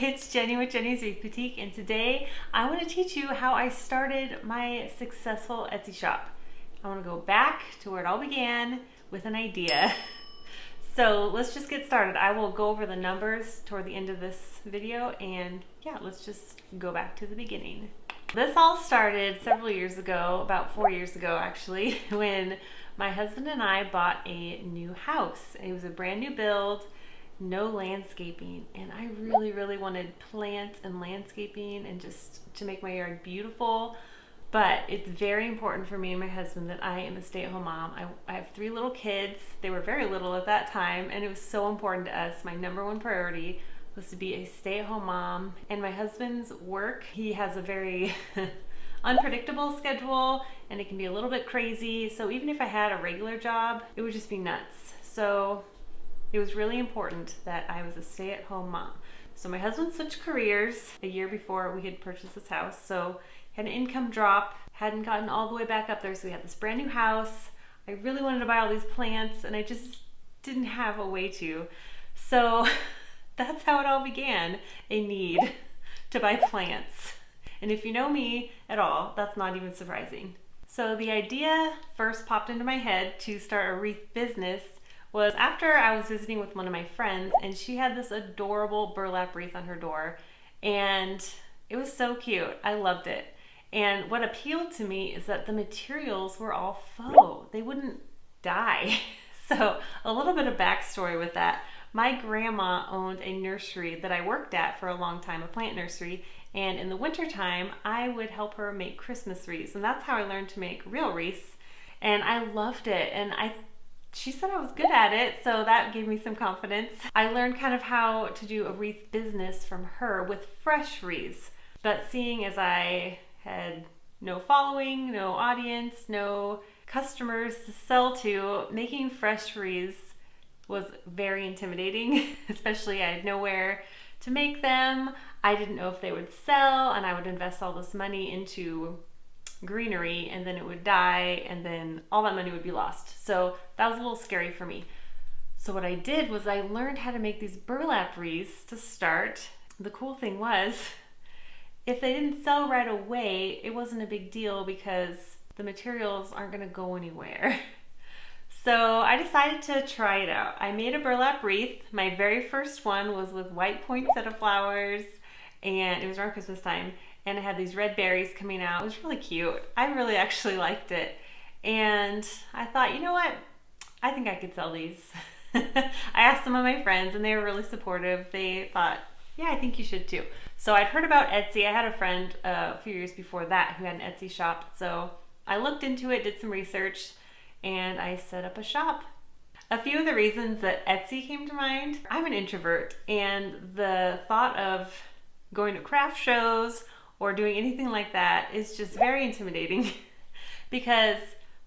it's Jenny with Jenny's Wreath Boutique, and today I want to teach you how I started my successful Etsy shop. I want to go back to where it all began with an idea. So let's just get started. I will go over the numbers toward the end of this video, and yeah, let's just go back to the beginning. This all started several years ago, about 4 years ago actually, when my husband and I bought a new house. It was a brand new build, no landscaping, and I really wanted plants and landscaping and just to make my yard beautiful. But it's very important for me and my husband that I am a stay-at-home mom. I have 3 little kids. They were very little at that time, and it was so important to us. My number one priority was to be a stay-at-home mom. And my husband's work, he has a very unpredictable schedule, and it can be a little bit crazy. So even if I had a regular job, it would just be nuts. So it was really important that I was a stay-at-home mom. So my husband switched careers a year before we had purchased this house. So had an income drop, hadn't gotten all the way back up there. So we had this brand new house. I really wanted to buy all these plants, and I just didn't have a way to. So that's how it all began, a need to buy plants. And if you know me at all, that's not even surprising. So the idea first popped into my head to start a wreath business was after I was visiting with one of my friends, and she had this adorable burlap wreath on her door, and it was so cute. I loved it. And what appealed to me is that the materials were all faux. They wouldn't die. So a little bit of backstory with that. My grandma owned a nursery that I worked at for a long time, a plant nursery, and in the wintertime, I would help her make Christmas wreaths, and that's how I learned to make real wreaths, and I loved it, and she said I was good at it, so that gave me some confidence. I learned kind of how to do a wreath business from her with fresh wreaths, but seeing as I had no following, no audience, no customers to sell to, making fresh wreaths was very intimidating, especially I had nowhere to make them. I didn't know if they would sell, and I would invest all this money into greenery and then it would die, and then all that money would be lost. So that was a little scary for me. So what I did was I learned how to make these burlap wreaths to start. The cool thing was, if they didn't sell right away, it wasn't a big deal because the materials aren't going to go anywhere. So I decided to try it out. I made a burlap wreath. My very first one was with white poinsettia flowers, and it was around Christmas time, and it had these red berries coming out. It was really cute. I really actually liked it. And I thought, you know what? I think I could sell these. I asked some of my friends, and they were really supportive. They thought, yeah, I think you should too. So I'd heard about Etsy. I had a friend a few years before that who had an Etsy shop. So I looked into it, did some research, and I set up a shop. A few of the reasons that Etsy came to mind: I'm an introvert, and the thought of going to craft shows or doing anything like that is just very intimidating because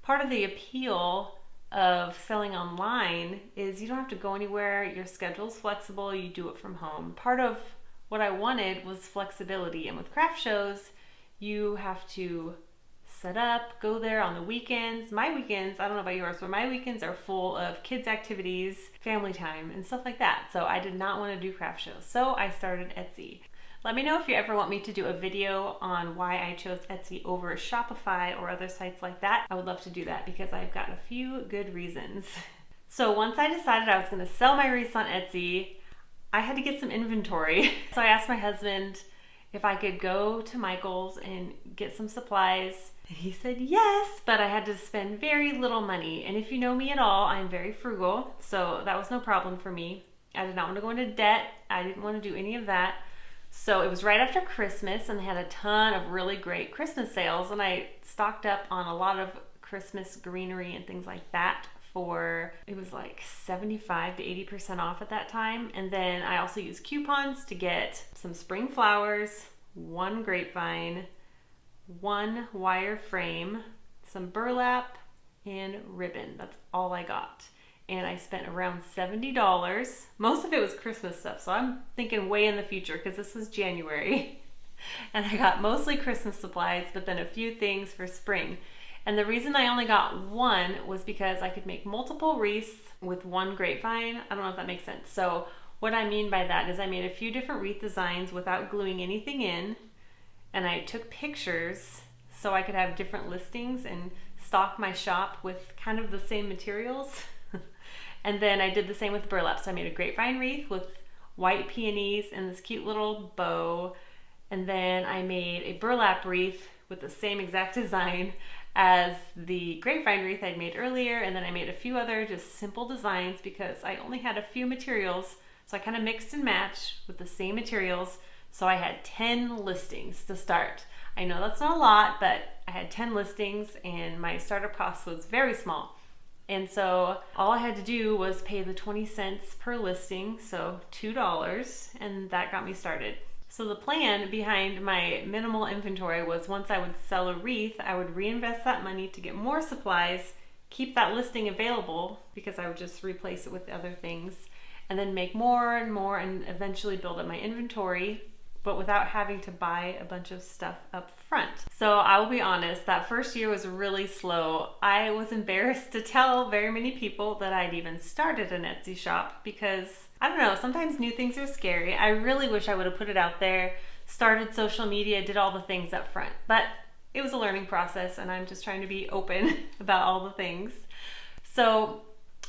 part of the appeal of selling online is you don't have to go anywhere, your schedule's flexible, you do it from home. Part of what I wanted was flexibility, and with craft shows, you have to set up, go there on the weekends. My weekends, I don't know about yours, but my weekends are full of kids' activities, family time, and stuff like that. So I did not want to do craft shows. So I started Etsy. Let me know if you ever want me to do a video on why I chose Etsy over Shopify or other sites like that. I would love to do that because I've got a few good reasons. So once I decided I was going to sell my wreaths on Etsy, I had to get some inventory. So I asked my husband if I could go to Michael's and get some supplies. He said yes, but I had to spend very little money. And if you know me at all, I'm very frugal, so that was no problem for me. I did not want to go into debt. I didn't want to do any of that. So it was right after Christmas, and they had a ton of really great Christmas sales, and I stocked up on a lot of Christmas greenery and things like that for, it was like 75 to 80% off at that time. And then I also used coupons to get some spring flowers, 1 grapevine, 1 wire frame, some burlap, and ribbon. That's all I got. And I spent around $70. Most of it was Christmas stuff, so I'm thinking way in the future because this was January. And I got mostly Christmas supplies, but then a few things for spring. And the reason I only got 1 was because I could make multiple wreaths with 1 grapevine. I don't know if that makes sense. So What I mean by that is I made a few different wreath designs without gluing anything in, and I took pictures so I could have different listings and stock my shop with kind of the same materials. And then I did the same with burlap. So I made a grapevine wreath with white peonies and this cute little bow. And then I made a burlap wreath with the same exact design as the grapevine wreath I'd made earlier. And then I made a few other just simple designs because I only had a few materials. So I kind of mixed and matched with the same materials. So I had 10 listings to start. I know that's not a lot, but I had 10 listings and my startup cost was very small. And so all I had to do was pay the 20 cents per listing, so $2, and that got me started. So the plan behind my minimal inventory was once I would sell a wreath, I would reinvest that money to get more supplies, keep that listing available because I would just replace it with other things, and then make more and more and eventually build up my inventory, but without having to buy a bunch of stuff up front. So I will be honest, that first year was really slow. I was embarrassed to tell very many people that I'd even started an Etsy shop because, I don't know, sometimes new things are scary. I really wish I would have put it out there, started social media, did all the things up front. But it was a learning process and I'm just trying to be open about all the things. So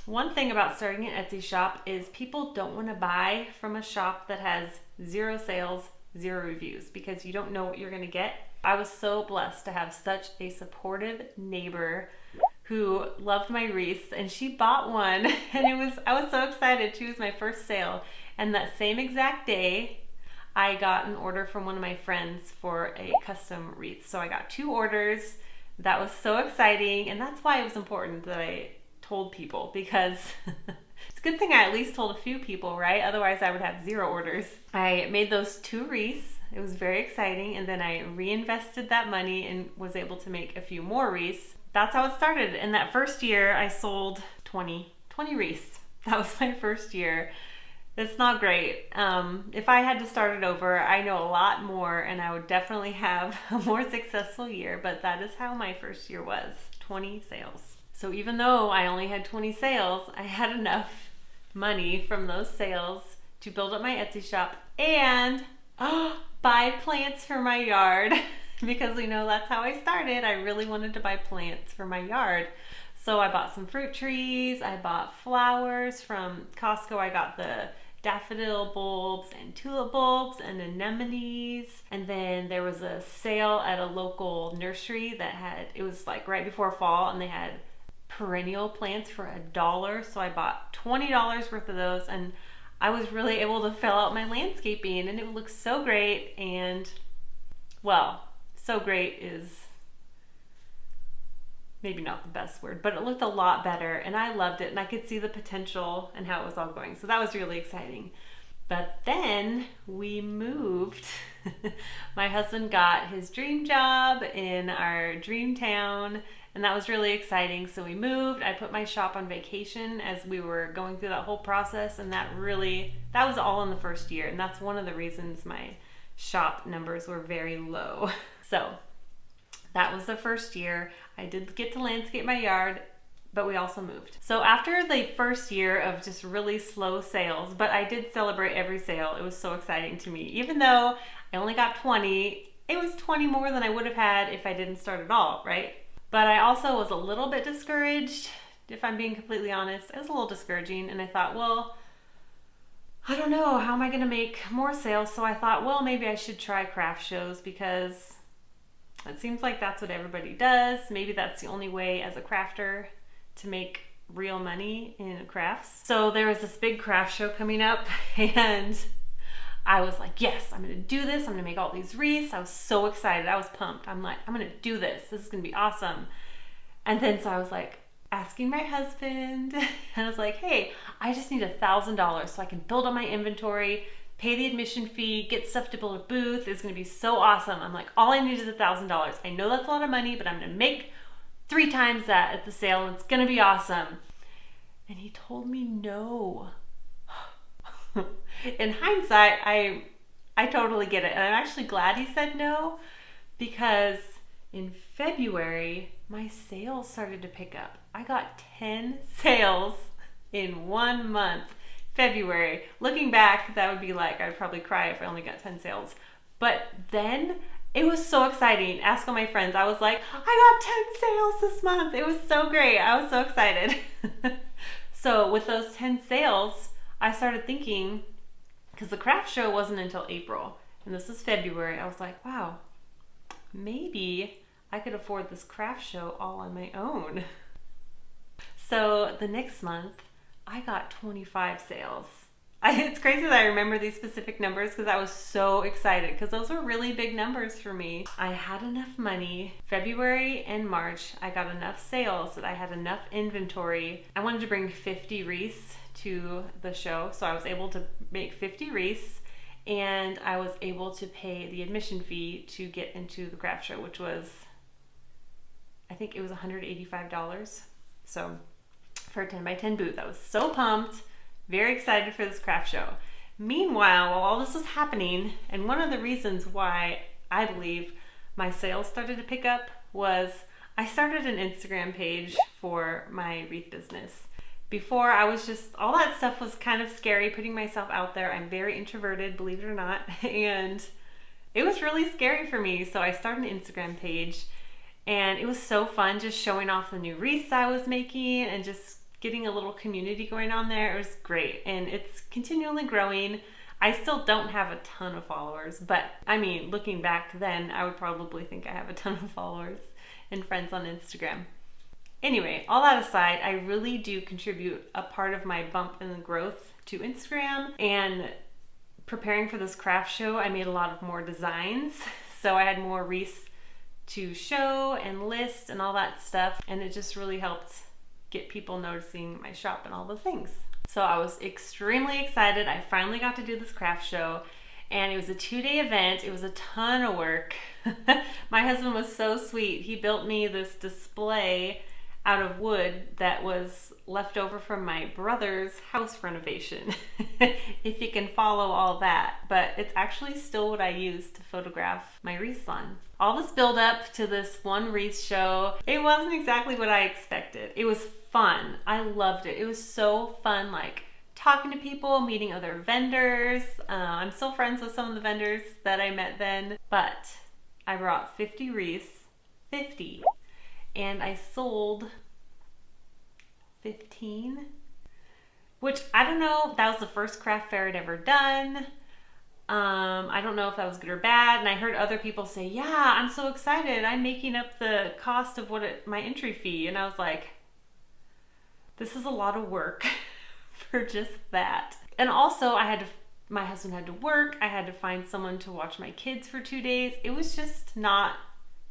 one thing about starting an Etsy shop is people don't want to buy from a shop that has 0 sales, 0 reviews, because you don't know what you're going to get. I was so blessed to have such a supportive neighbor who loved my wreaths, and she bought one, and I was so excited. She was my first sale, and that same exact day I got an order from one of my friends for a custom wreath. So I got 2 orders. That was so exciting, and that's why it was important that I told people, because it's a good thing I at least told a few people, right? Otherwise I would have 0 orders. I made those 2 wreaths. It was very exciting, and then I reinvested that money and was able to make a few more wreaths. That's how it started. In that first year I sold 20 wreaths. That was my first year. It's not great. If I had to start it over, I know a lot more and I would definitely have a more successful year, but that is how my first year was, 20 sales. So even though I only had 20 sales, I had enough money from those sales to build up my Etsy shop and buy plants for my yard because that's how I started. I really wanted to buy plants for my yard. So I bought some fruit trees, I bought flowers from Costco. I got the daffodil bulbs and tulip bulbs and anemones. And then there was a sale at a local nursery it was like right before fall, and they had perennial plants for $1. So I bought $20 worth of those, and I was really able to fill out my landscaping, and it would look so great. And well, so great is maybe not the best word, but it looked a lot better and I loved it, and I could see the potential and how it was all going. So that was really exciting. But then we moved. My husband got his dream job in our dream town, and that was really exciting. So we moved. I put my shop on vacation as we were going through that whole process, and that was all in the first year, and that's one of the reasons my shop numbers were very low. So that was the first year. I did get to landscape my yard, but we also moved. So after the first year of just really slow sales, but I did celebrate every sale. It was so exciting to me. Even though I only got 20, it was 20 more than I would have had if I didn't start at all, right? But I also was a little bit discouraged, if I'm being completely honest. It was a little discouraging, and I thought, well, I don't know, how am I gonna make more sales? So I thought, well, maybe I should try craft shows because it seems like that's what everybody does. Maybe that's the only way as a crafter to make real money in crafts. So there was this big craft show coming up, and I was like, yes, I'm gonna do this. I'm gonna make all these wreaths. I was so excited. I was pumped. I'm like, I'm gonna do this. This is gonna be awesome. And then so I was like asking my husband, and I was like, hey, I just need $1,000 so I can build up my inventory, pay the admission fee, get stuff to build a booth. It's gonna be so awesome. I'm like, all I need is $1,000. I know that's a lot of money, but I'm gonna make 3 times that at the sale, and it's gonna be awesome. And he told me no. In hindsight, I totally get it. And I'm actually glad he said no, because in February, my sales started to pick up. I got 10 sales in 1 month. February. Looking back, that would be like, I'd probably cry if I only got 10 sales. But then it was so exciting. Ask all my friends. I was like, I got 10 sales this month. It was so great. I was so excited. So with those 10 sales, I started thinking, because the craft show wasn't until April, and this is February, I was like, wow, maybe I could afford this craft show all on my own. So the next month, I got 25 sales. It's crazy that I remember these specific numbers because I was so excited because those were really big numbers for me. I had enough money. February and March, I got enough sales that I had enough inventory. I wanted to bring 50 wreaths to the show, so I was able to make 50 wreaths, and I was able to pay the admission fee to get into the craft show, which was, I think it was $185. So for a 10 by 10 booth, I was so pumped. Very excited for this craft show. Meanwhile, while all this was happening, and one of the reasons why I believe my sales started to pick up was I started an Instagram page for my wreath business. Before, I was just, all that stuff was kind of scary, putting myself out there. I'm very introverted, believe it or not, and it was really scary for me. So I started an Instagram page, and it was so fun just showing off the new wreaths I was making and just getting a little community going on there. It was great, and it's continually growing. I still don't have a ton of followers, but I mean, looking back then, I would probably think I have a ton of followers and friends on Instagram. Anyway, all that aside, I really do contribute a part of my bump in the growth to Instagram, and preparing for this craft show, I made a lot of more designs, so I had more wreaths to show and list and all that stuff, and it just really helped get people noticing my shop and all those things. So I was extremely excited. I finally got to do this craft show, and it was a 2-day event. It was a ton of work. My husband was so sweet. He built me this display out of wood that was left over from my brother's house renovation, if you can follow all that. But it's actually still what I use to photograph my wreaths on. All this build up to this one wreath show, it wasn't exactly what I expected. It was fun. I loved it. It was so fun, like talking to people, meeting other vendors. I'm still friends with some of the vendors that I met then, but I brought 50 wreaths, 50, and I sold 15, which I don't know, that was the first craft fair I'd ever done. I don't know if that was good or bad, and I heard other people say, yeah, I'm so excited, I'm making up the cost of my entry fee, and I was like, this is a lot of work for just that. And also my husband had to work, I had to find someone to watch my kids for 2 days. It was just not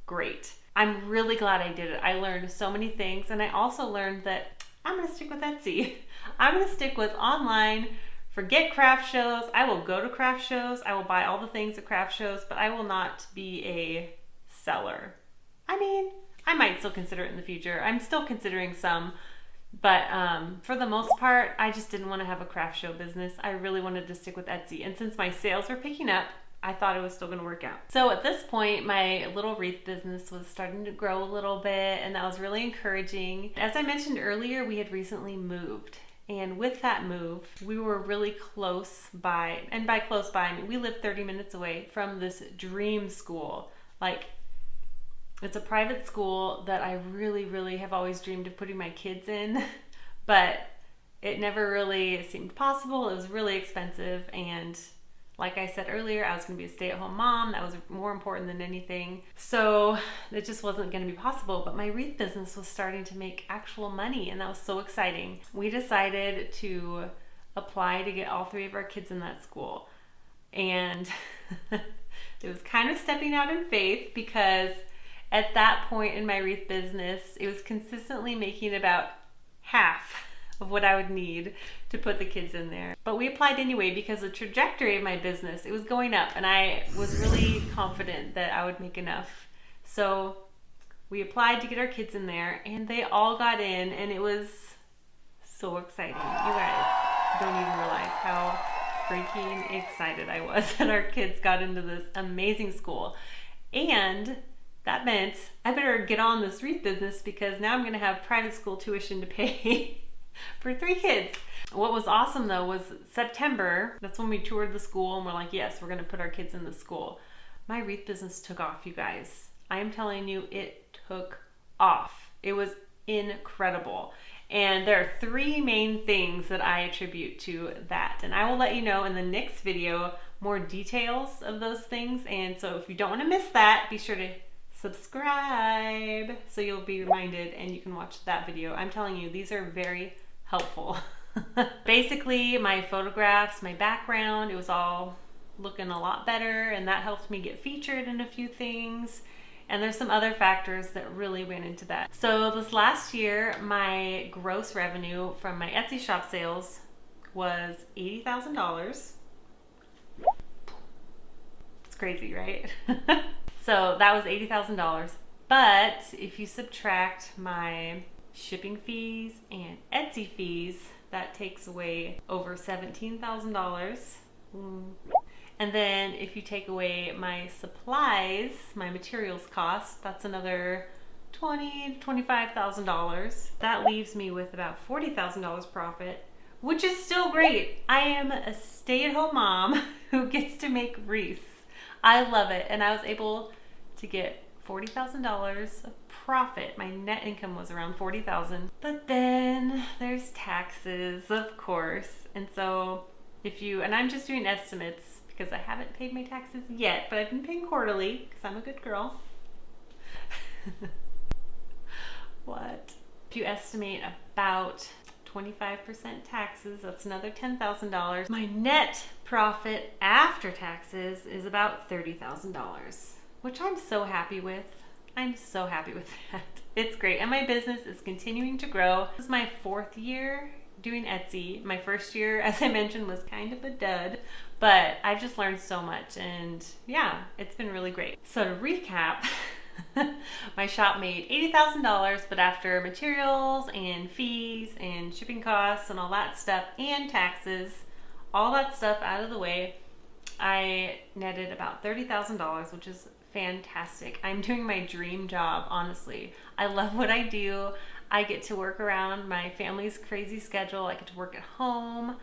great. I'm really glad I did it. I learned so many things, and I also learned that I'm gonna stick with Etsy. I'm gonna stick with online. Forget craft shows. I will go to craft shows. I will buy all the things at craft shows, but I will not be a seller. I mean, I might still consider it in the future. I'm still considering some, but for the most part, I just didn't want to have a craft show business. I really wanted to stick with Etsy. And since my sales were picking up, I thought it was still going to work out. So at this point, my little wreath business was starting to grow a little bit, and that was really encouraging. As I mentioned earlier, we had recently moved. And with that move, we were really close by, and by close by, I mean, we lived 30 minutes away from this dream school. Like, it's a private school that I really, really have always dreamed of putting my kids in, but it never really seemed possible. It was really expensive, and like I said earlier, I was going to be a stay-at-home mom. That was more important than anything. So it just wasn't going to be possible. But my wreath business was starting to make actual money, and that was so exciting. We decided to apply to get all 3 of our kids in that school. And it was kind of stepping out in faith, because at that point in my wreath business, it was consistently making about half of what I would need to put the kids in there. But we applied anyway because the trajectory of my business, it was going up, and I was really confident that I would make enough. So we applied to get our kids in there, and they all got in, and it was so exciting. You guys don't even realize how freaking excited I was that our kids got into this amazing school. And that meant I better get on this wreath business, because now I'm going to have private school tuition to pay. for 3 kids. What was awesome though was September, that's when we toured the school and we're like, yes, we're gonna put our kids in the school. My wreath business took off, you guys. I am telling you, it took off. It was incredible. And there are 3 main things that I attribute to that. And I will let you know in the next video more details of those things. And so if you don't want to miss that, be sure to subscribe so you'll be reminded and you can watch that video. I'm telling you, these are very helpful. Basically, my photographs, my background, it was all looking a lot better, and that helped me get featured in a few things. And there's some other factors that really went into that. So this last year, my gross revenue from my Etsy shop sales was $80,000. It's crazy, right? So that was $80,000. But if you subtract my shipping fees and Etsy fees, that takes away over $17,000. And then if you take away my supplies, my materials cost, that's another $20,000 to $25,000. That leaves me with about $40,000 profit, which is still great. I am a stay-at-home mom who gets to make wreaths. I love it. And I was able to get $40,000 of profit. My net income was around $40,000. But then there's taxes, of course. And so and I'm just doing estimates because I haven't paid my taxes yet, but I've been paying quarterly because I'm a good girl. What? If you estimate about 25% taxes, that's another $10,000. My net profit after taxes is about $30,000, which I'm so happy with. I'm so happy with that. It's great. And my business is continuing to grow. This is my 4th year doing Etsy. My first year, as I mentioned, was kind of a dud, but I've just learned so much, and yeah, it's been really great. So to recap, my shop made $80,000, but after materials and fees and shipping costs and all that stuff and taxes, all that stuff out of the way, I netted about $30,000, which is fantastic. I'm doing my dream job, honestly. I love what I do. I get to work around my family's crazy schedule. I get to work at home.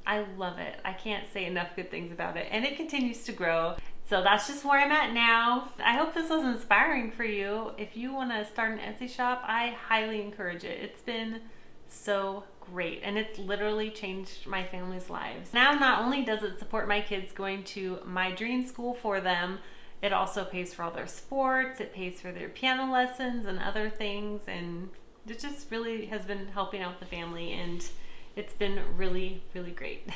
I love it. I can't say enough good things about it. And it continues to grow. So that's just where I'm at now. I hope this was inspiring for you. If you want to start an Etsy shop, I highly encourage it. It's been so great, and it's literally changed my family's lives. Now, not only does it support my kids going to my dream school for them, it also pays for all their sports, it pays for their piano lessons and other things, and it just really has been helping out the family, and it's been really, really great.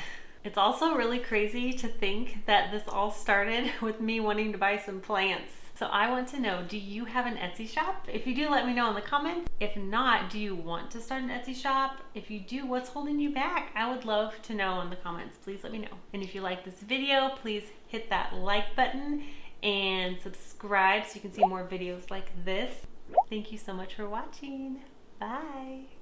It's also really crazy to think that this all started with me wanting to buy some plants. So I want to know, do you have an Etsy shop? If you do, let me know in the comments. If not, do you want to start an Etsy shop? If you do, what's holding you back? I would love to know in the comments. Please let me know. And if you like this video, please hit that like button and subscribe so you can see more videos like this. Thank you so much for watching. Bye.